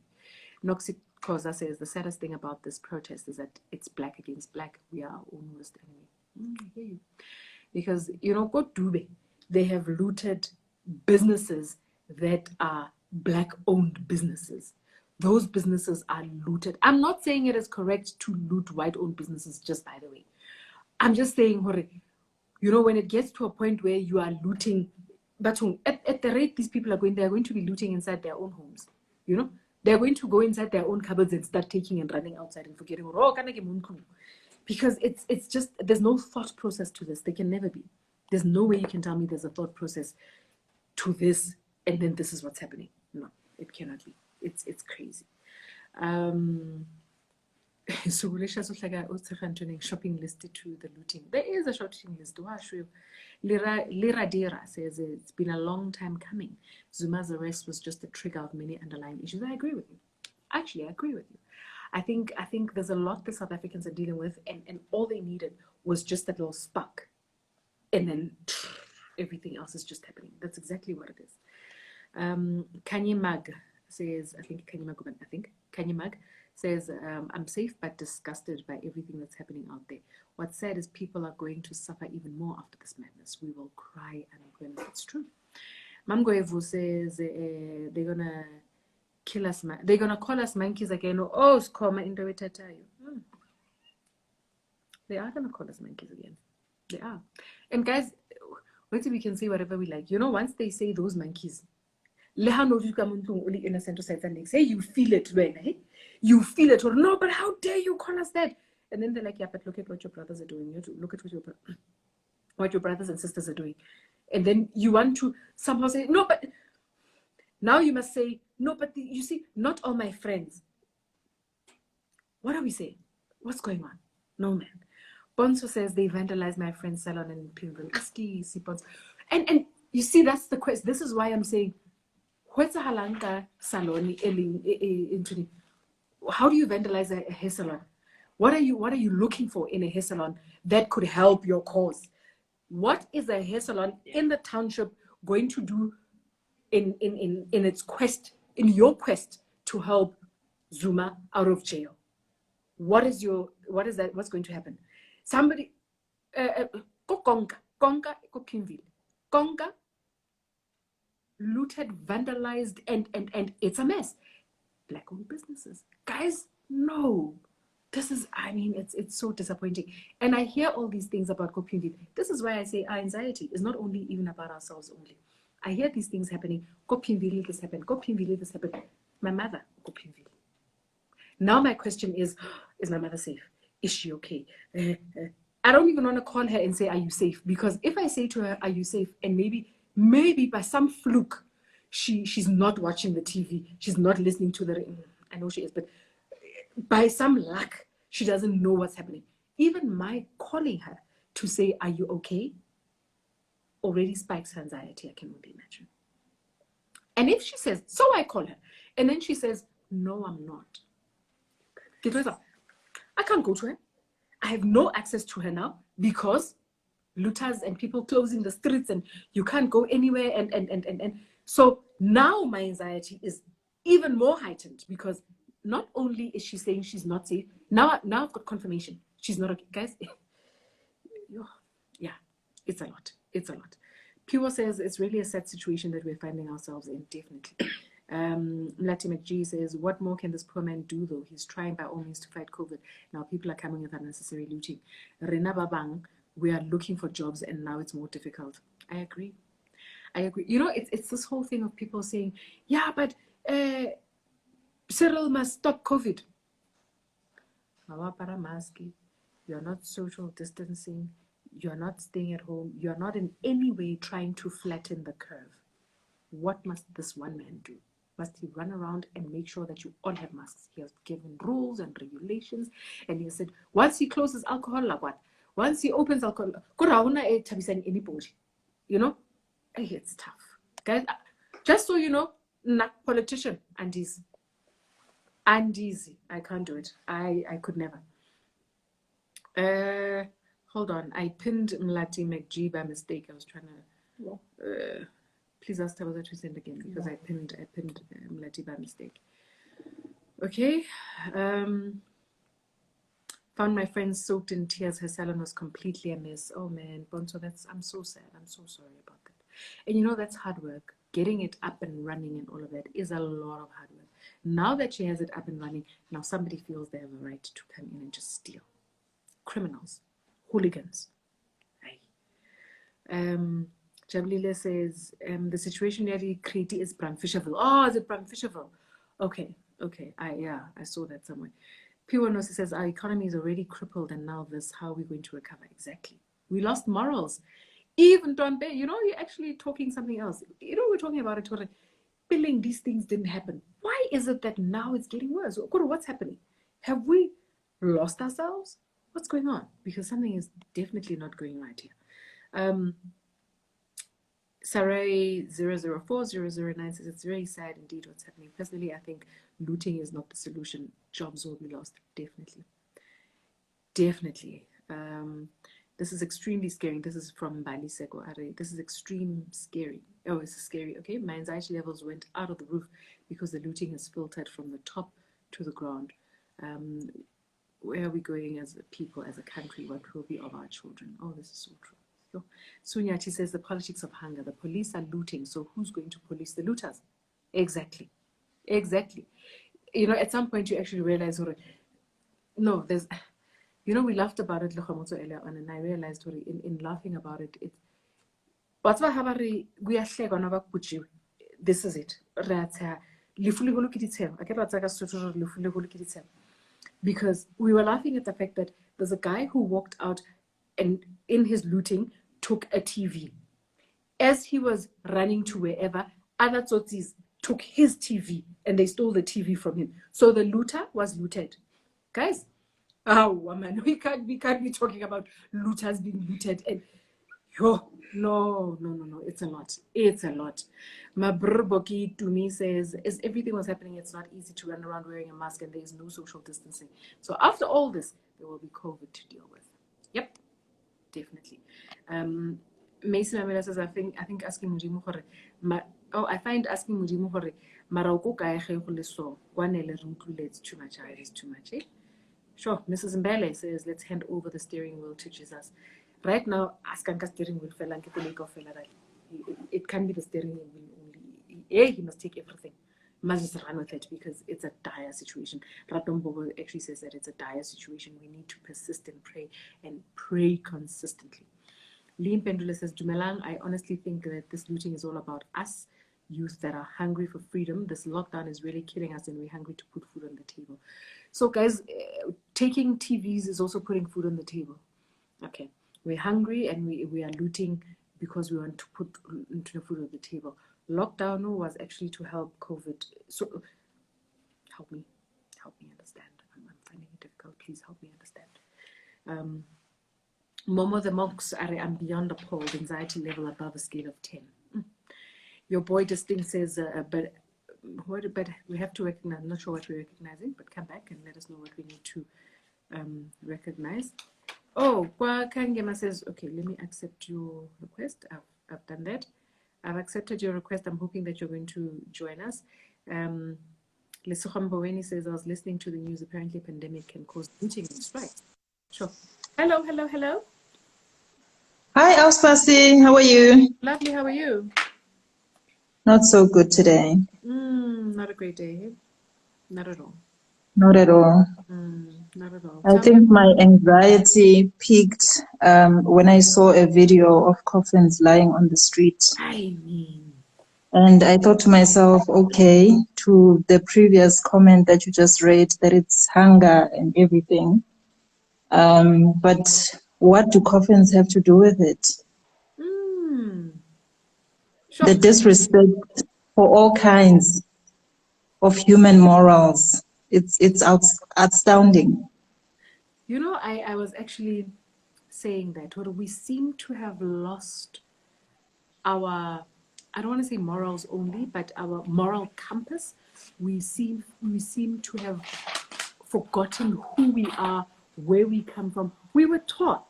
Noxic Koza says, the saddest thing about this protest is that it's black against black. We are our own worst enemy. I hear you. Because, go Dube. They have looted businesses that are black-owned businesses. Those businesses are looted. I'm not saying it is correct to loot white-owned businesses, just by the way. I'm just saying, when it gets to a point where you are looting, but at the rate these people are going, they're going to be looting inside their own homes. They're going to go inside their own cupboards and start taking and running outside and forgetting, because it's just, there's no thought process to this. There can never be. There's no way you can tell me there's a thought process to this and then this is what's happening. No, it cannot be. It's crazy. So shopping list to the looting. There is a shopping list. Lira Dira says it's been a long time coming. Zuma's arrest was just a trigger of many underlying issues. I agree with you. Actually, I agree with you. I think there's a lot the South Africans are dealing with, and all they needed was just that little spark. And then everything else is just happening. That's exactly what it is. Kanye Mag says, Kanye Mag says, I'm safe but disgusted by everything that's happening out there. What's sad is people are going to suffer even more after this madness. We will cry unemployment. It's true. Mamgoevu says they're going to kill us. They're going to call us monkeys again. Oh, skoma into it. They are going to call us monkeys again. They are. And guys, wait till we can say whatever we like. Once they say those monkeys, innocent say you feel it when you feel it, or no, but how dare you call us that? And then they're like, yeah, but look at what your brothers are doing. You have to look at what your brothers and sisters are doing. And then you want to somehow say, no, but now you must say, no, but you see, not all my friends. What are we saying? What's going on? No, man. Bonso says they vandalized my friend's salon in Pinville. And you see, that's the question. This is why I'm saying, what's a halanka salon in how do you vandalize a hair salon? What are you looking for in a hair salon that could help your cause? What is a hair salon in the township going to do in its quest, in your quest to help Zuma out of jail? What is that? What's going to happen? Somebody Konga looted, vandalized, and it's a mess. Black-owned businesses. Guys, no. This is, it's so disappointing. And I hear all these things about Kopinville. This is why I say our anxiety is not only even about ourselves only. I hear these things happening. Kopinville, this happened. Kopinville, this happened. My mother, Kopinville. Now my question is my mother safe? Is she okay? I don't even want to call her and say, are you safe? Because if I say to her, are you safe? And maybe by some fluke, she's not watching the TV. She's not listening to I know she is, but by some luck, she doesn't know what's happening. Even my calling her to say, are you okay? Already spikes her anxiety, I can only imagine. And if she says, so I call her, and then she says, no, I'm not. I can't go to her. I have no access to her now because looters and people closing the streets and you can't go anywhere. And so now my anxiety is even more heightened because not only is she saying she's not safe, now I've got confirmation she's not okay. Guys, yeah, it's a lot. It's a lot. Piwo says it's really a sad situation that we're finding ourselves in, definitely. Mlati McG says, what more can this poor man do though? He's trying by all means to fight COVID. Now people are coming with unnecessary looting. Rena Babang, we are looking for jobs and now it's more difficult. I agree. It's this whole thing of people saying, yeah, but Cyril must stop COVID. Mawapara mask, you're not social distancing, you're not staying at home, you're not in any way trying to flatten the curve. What must this one man do? Must he run around and make sure that you all have masks? He has given rules and regulations, and he said once he closes alcohol, like what? Once he opens alcohol, anybody, you know, it's tough, guys. Just so you know, not politician and easy. I can't do it. I could never. Hold on. I pinned Mlati McG by mistake. I was trying to. Please ask Tabitha to send again because I pinned Mlati by mistake. Okay. Found my friend soaked in tears. Her salon was completely a mess. Oh man, Bonso, I'm so sad. I'm so sorry about that. And you know, that's hard work. Getting it up and running and all of that is a lot of hard work. Now that she has it up and running, now somebody feels they have a right to come in and just steal. Criminals, hooligans. Jablile says, the situation near Kriti is Brandfisherville. Oh, is it Brandfisherville? Okay. I saw that somewhere. Piwanosi says, our economy is already crippled and now this, how are we going to recover? Exactly. We lost morals. Even Dombe, you know, you're actually talking something else. You know, we're talking about it, billing, these things didn't happen. Why is it that now it's getting worse? What's happening? Have we lost ourselves? What's going on? Because something is definitely not going right here. Sarai 004009 says, it's very sad indeed what's happening. Personally, I think looting is not the solution. Jobs will be lost. Definitely. This is extremely scary. This is from Mapaseka. This is extreme scary. Oh, it's scary. Okay, my anxiety levels went out of the roof because the looting has filtered from the top to the ground. Where are we going as a people, as a country? What will be of our children? Oh, this is so true. Sunyati says the politics of hunger. The police are looting, so who's going to police the looters? Exactly. You know, at some point you actually realize, no, there's, you know, we laughed about it earlier on, and I realized in laughing about it, this is it. Because we were laughing at the fact that there's a guy who walked out and in his looting took a TV. As he was running to wherever, other tsotsis took his TV and they stole the TV from him. So the looter was looted. Guys, oh man, we can't be talking about looters being looted. And no, it's a lot. Mabrboki to me says, as everything was happening, it's not easy to run around wearing a mask and there is no social distancing. So after all this, there will be COVID to deal with. Yep, definitely. Mason Amela says, I think asking Mujimu I find asking Mujimu hore marauko kae ge go le so kwanele re utlwiletse too much. It is too much. Sure, Mrs. Mbele says, let's hand over the steering wheel to Jesus. Right now, askanka steering wheel fella it can be the steering wheel only. He must take everything. He must just run with it because it's a dire situation. Ratombobo actually says that it's a dire situation. We need to persist and pray consistently. Lean Pendula says, Dumelang, I honestly think that this looting is all about us, youth that are hungry for freedom. This lockdown is really killing us and we're hungry to put food on the table. So guys, taking TVs is also putting food on the table. Okay, we're hungry and we are looting because we want to put into the food on the table. Lockdown was actually to help COVID. So help me understand. I'm finding it difficult. Please help me understand. Momo the monks are I'm beyond appalled, anxiety level above a scale of 10. Your boy Distinct says, but we have to recognize, I'm not sure what we're recognizing, but come back and let us know what we need to recognize. Oh, Kangema says, okay, let me accept your request. I've done that. I've accepted your request. I'm hoping that you're going to join us. Lesukham Boweni says, I was listening to the news. Apparently, a pandemic can cause looting and strikes. Sure. Hello. Hi, Auspasi. How are you? Lovely. How are you? Not so good today. Not a great day. Not at all. Not at all. Not at all. I think my anxiety peaked when I saw a video of coffins lying on the street. I mean, And I thought to myself, okay, to the previous comment that you just read, that it's hunger and everything. But what do coffins have to do with it? Sure. The disrespect for all kinds of human morals. It's astounding. You know, I was actually saying that we seem to have lost our, I don't want to say morals only, but our moral compass. We seem to have forgotten who we are, where we come from. We were taught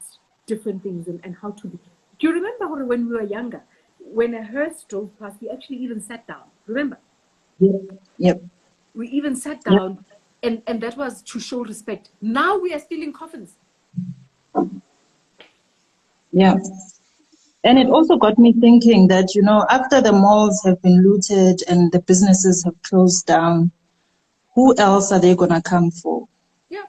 different things and how to be. Do you remember when we were younger, when a hearse drove past, we actually even sat down? Remember? Yep. We even sat Yep. down, and that was to show respect. Now we are still in coffins. Yeah. And it also got me thinking that, after the malls have been looted and the businesses have closed down, who else are they going to come for? Yeah.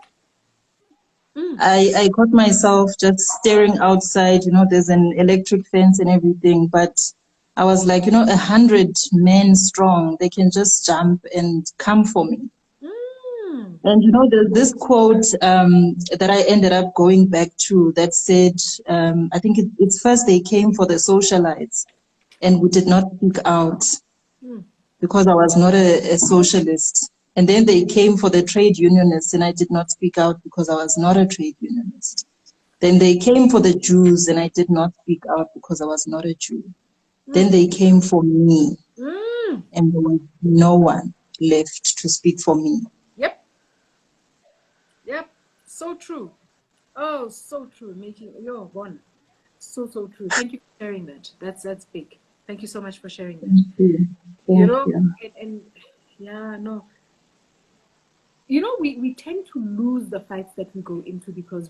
I caught myself just staring outside, there's an electric fence and everything, but I was like, 100 men strong, they can just jump and come for me. And there's this quote that I ended up going back to that said, I think it's first they came for the socialites and we did not speak out because I was not a socialist. And then they came for the trade unionists and I did not speak out because I was not a trade unionist. Then they came for the Jews and I did not speak out because I was not a Jew. Then they came for me and there was no one left to speak for me. Yep. So true. Oh, so true. Making you're one. So true. Thank you for sharing that. That's big. Thank you so much for sharing that. Thank you. And yeah, no. We tend to lose the fights that we go into because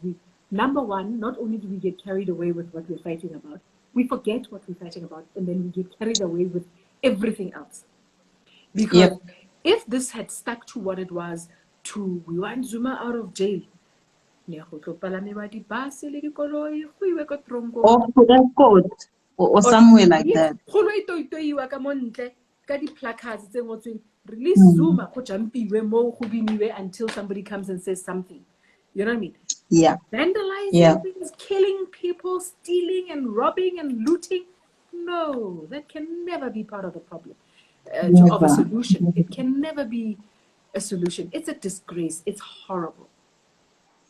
number one, not only do we get carried away with what we're fighting about, we forget what we're fighting about, and then we get carried away with everything else. Because if this had stuck to what it was, we want Zuma out of jail, Or to airport or somewhere like that. Release Zuma until somebody comes and says something. You know what I mean? Yeah. Vandalizing things, killing people, stealing and robbing and looting. No, that can never be part of the problem. Of a solution. It can never be a solution. It's a disgrace. It's horrible.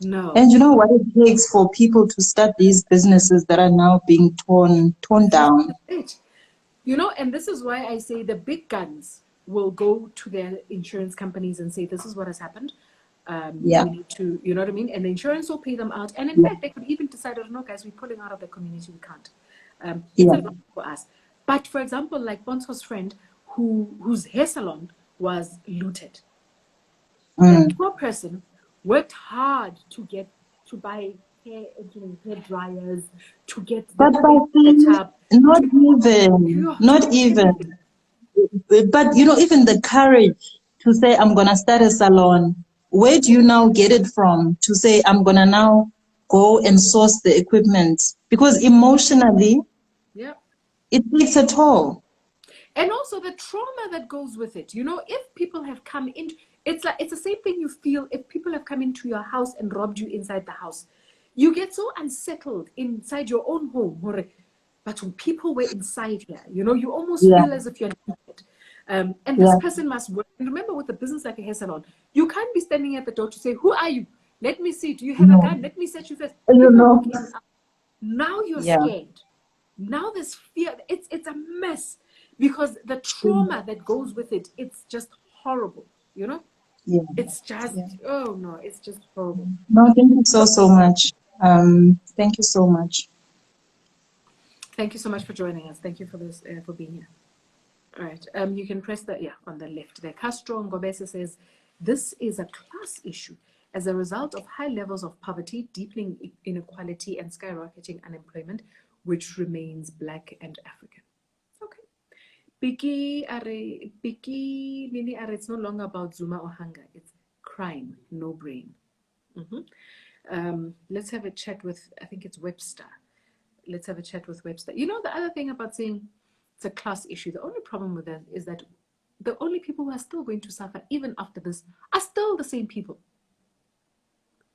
No. And you know what it takes for people to start these businesses that are now being torn down? And this is why I say the big guns will go to their insurance companies and say, this is what has happened. We need to, you know what I mean? And the insurance will pay them out. And in fact, they could even decide, oh, no, guys, we're pulling out of the community. We can't. It's a lot for us. But for example, like Bonso's friend, whose hair salon was looted. That poor person worked hard to buy hair dryers, to get but set up. Not even. But even the courage to say, I'm going to start a salon, where do you now get it from to say, I'm going to now go and source the equipment? Because emotionally, it takes a toll. And also the trauma that goes with it. If people have come in, it's the same thing you feel if people have come into your house and robbed you inside the house. You get so unsettled inside your own home. But when people were inside here, you almost feel as if you're naked. And this person must work. And remember, with a business like a hair salon, you can't be standing at the door to say, who are you? Let me see. Do you have a gun? Let me set you first. Now you're scared. Now there's fear. It's a mess. Because the trauma that goes with it, it's just horrible, It's just, oh no, it's just horrible. No, thank you so much. Thank you so much. Thank you so much for joining us. Thank you for this, for being here. All right, you can press that, on the left there. Castro Ngobese says, this is a class issue. As a result of high levels of poverty, deepening inequality, and skyrocketing unemployment, which remains Black and African. Piki Nini are, it's no longer about Zuma or hunger. It's crime, no brain. Let's have a chat with, I think it's Webster. Let's have a chat with Webster. The other thing about saying It's a class issue. The only problem with that is that the only people who are still going to suffer even after this are still the same people.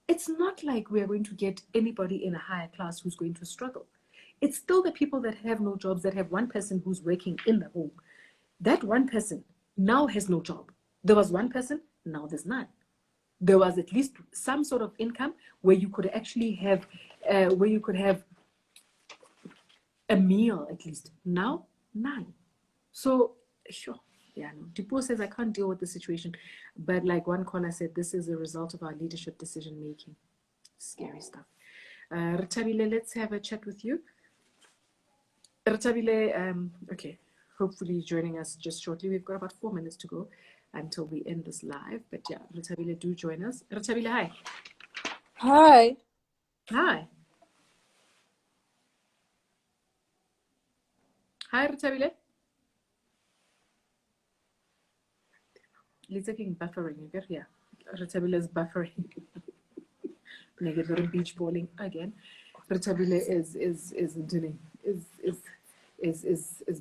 It's not like we are going to get anybody in a higher class who's going to struggle. It's still the people that have no jobs, that have one person who's working in the home. That one person now has no job. There was one person, now there's none. There was at least some sort of income where you could actually have, a meal at least. Now, none. So, sure. Yeah, no. Dipo says, I can't deal with the situation. But like one caller said, this is a result of our leadership decision making. Scary stuff. Retabile, let's have a chat with you. Retabile, okay, hopefully joining us just shortly. We've got about 4 minutes to go until we end this live. But yeah, Retabile, do join us. Retabile, hi. Hi. Hi. Hi, Retabile. It's taking buffering. You get here. Retabile is buffering. Negative beach balling again. Retabile is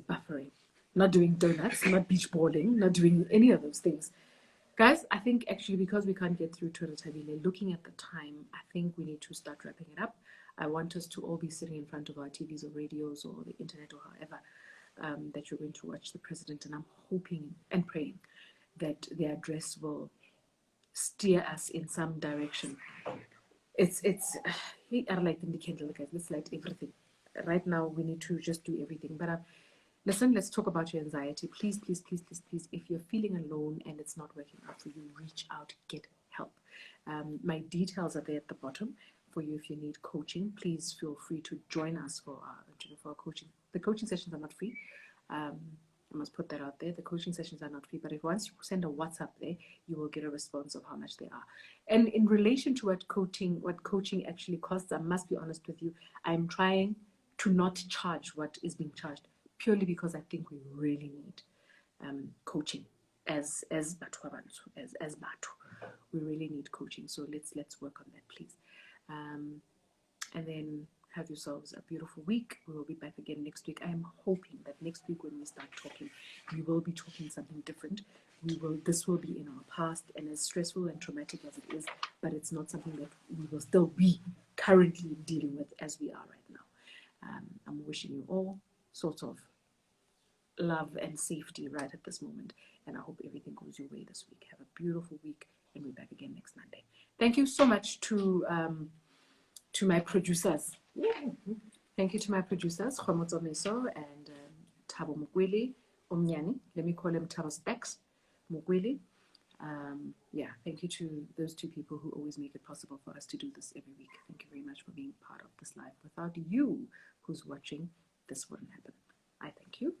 buffering. Not doing donuts, not beach balling, not doing any of those things. Guys, I think actually because we can't get through to Retabile, looking at the time, I think we need to start wrapping it up. I want us to all be sitting in front of our TVs or radios or the internet or however that you're going to watch the president. And I'm hoping and praying that the address will steer us in some direction. It's we are lighting the candle, guys. Let's light everything. Right now, we need to just do everything. But listen, let's talk about your anxiety. Please, please, please, please, please. If you're feeling alone and it's not working out for you, reach out, get help. My details are there at the bottom for you if you need coaching. Please feel free to join us for our coaching. The coaching sessions are not free. I must put that out there. The coaching sessions are not free, but if once you send a WhatsApp there, you will get a response of how much they are. And in relation to what coaching actually costs, I must be honest with you, I'm trying to not charge what is being charged, purely because I think we really need coaching as Batu. We really need coaching. So let's work on that, please. And then have yourselves a beautiful week. We will be back again next week. I am hoping that next week when we start talking, we will be talking something different. This will be in our past, and as stressful and traumatic as it is, but it's not something that we will still be currently dealing with as we are right now. I'm wishing you all sorts of love and safety right at this moment, and I hope everything goes your way this week. Have a beautiful week, and we're back again next Monday. Thank you so much to my producers. Thank you to my producers, Khomotso Meso and Thabo Mukwele Omnyani. Let me call him Thabo Specs Mukwele. Thank you to those two people who always make it possible for us to do this every week. Thank you very much for being part of this live. Without you who's watching, this wouldn't happen. I thank you.